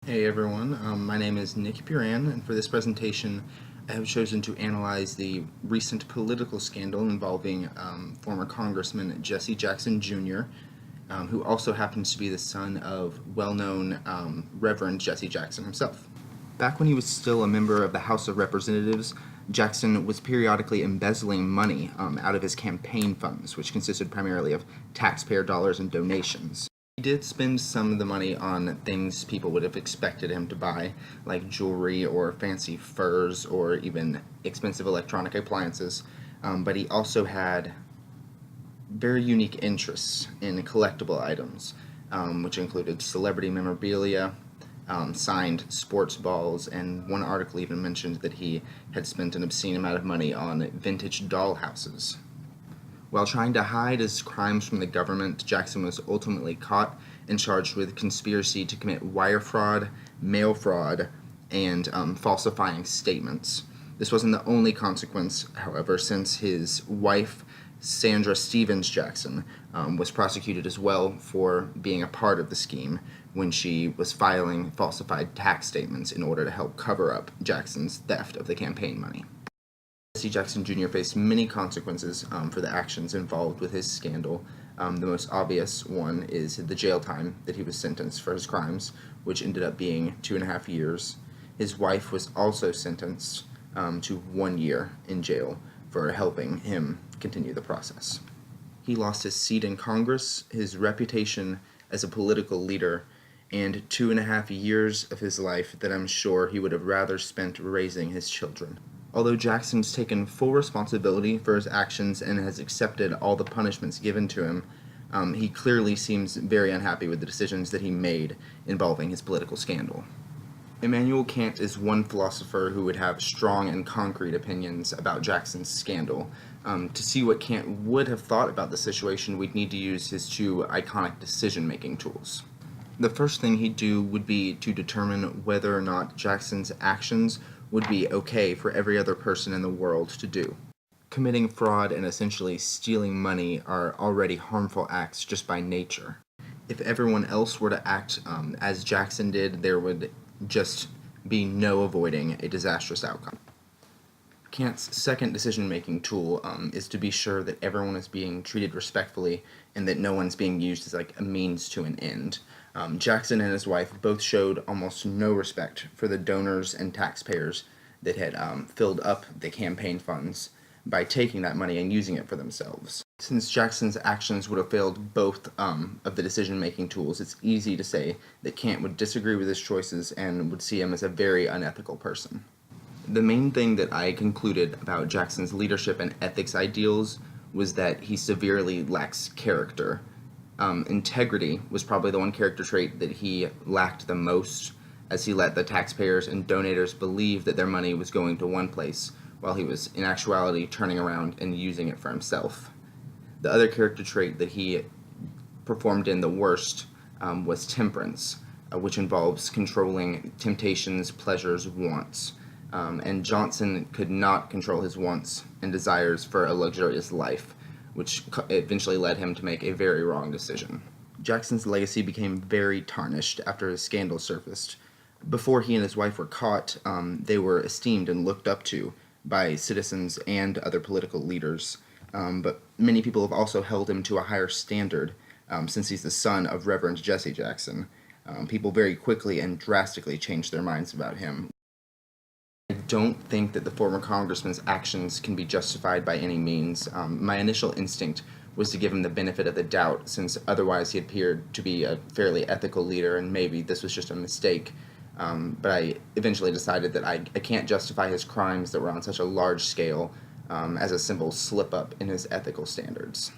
Hey everyone, my name is Nick Puran, and for this presentation I have chosen to analyze the recent political scandal involving former Congressman Jesse Jackson Jr., who also happens to be the son of well-known Reverend Jesse Jackson himself. Back when he was still a member of the House of Representatives, Jackson was periodically embezzling money out of his campaign funds, which consisted primarily of taxpayer dollars and donations. He did spend some of the money on things people would have expected him to buy, like jewelry or fancy furs or even expensive electronic appliances, but he also had very unique interests in collectible items, which included celebrity memorabilia, signed sports balls, and one article even mentioned that he had spent an obscene amount of money on vintage dollhouses. While trying to hide his crimes from the government, Jackson was ultimately caught and charged with conspiracy to commit wire fraud, mail fraud, and falsifying statements. This wasn't the only consequence, however, since his wife, Sandra Stevens Jackson, was prosecuted as well for being a part of the scheme when she was filing falsified tax statements in order to help cover up Jackson's theft of the campaign money. Jesse Jackson Jr. faced many consequences for the actions involved with his scandal. The most obvious one is the jail time that he was sentenced for his crimes, which ended up being 2.5 years. His wife was also sentenced to 1 year in jail for helping him continue the process. He lost his seat in Congress, his reputation as a political leader, and 2.5 years of his life that I'm sure he would have rather spent raising his children. Although Jackson's taken full responsibility for his actions and has accepted all the punishments given to him, he clearly seems very unhappy with the decisions that he made involving his political scandal. Immanuel Kant is one philosopher who would have strong and concrete opinions about Jackson's scandal. To see what Kant would have thought about the situation, we'd need to use his two iconic decision-making tools. The first thing he'd do would be to determine whether or not Jackson's actions would be okay for every other person in the world to do. Committing fraud and essentially stealing money are already harmful acts just by nature. If everyone else were to act as Jackson did, there would just be no avoiding a disastrous outcome. Kant's second decision-making tool is to be sure that everyone is being treated respectfully and that no one's being used as like a means to an end. Jackson and his wife both showed almost no respect for the donors and taxpayers that had filled up the campaign funds by taking that money and using it for themselves. Since Jackson's actions would have failed both of the decision-making tools, it's easy to say that Kant would disagree with his choices and would see him as a very unethical person. The main thing that I concluded about Jackson's leadership and ethics ideals was that he severely lacks character. Integrity was probably the one character trait that he lacked the most, as he let the taxpayers and donators believe that their money was going to one place, while he was in actuality turning around and using it for himself. The other character trait that he performed in the worst was temperance, which involves controlling temptations, pleasures, wants. And Johnson could not control his wants and desires for a luxurious life, which eventually led him to make a very wrong decision. Jackson's legacy became very tarnished after his scandal surfaced. Before he and his wife were caught, they were esteemed and looked up to by citizens and other political leaders, but many people have also held him to a higher standard since he's the son of Reverend Jesse Jackson. People very quickly and drastically changed their minds about him. I don't think that the former congressman's actions can be justified by any means. My initial instinct was to give him the benefit of the doubt, since otherwise he appeared to be a fairly ethical leader and maybe this was just a mistake. But I eventually decided that I can't justify his crimes that were on such a large scale as a simple slip-up in his ethical standards.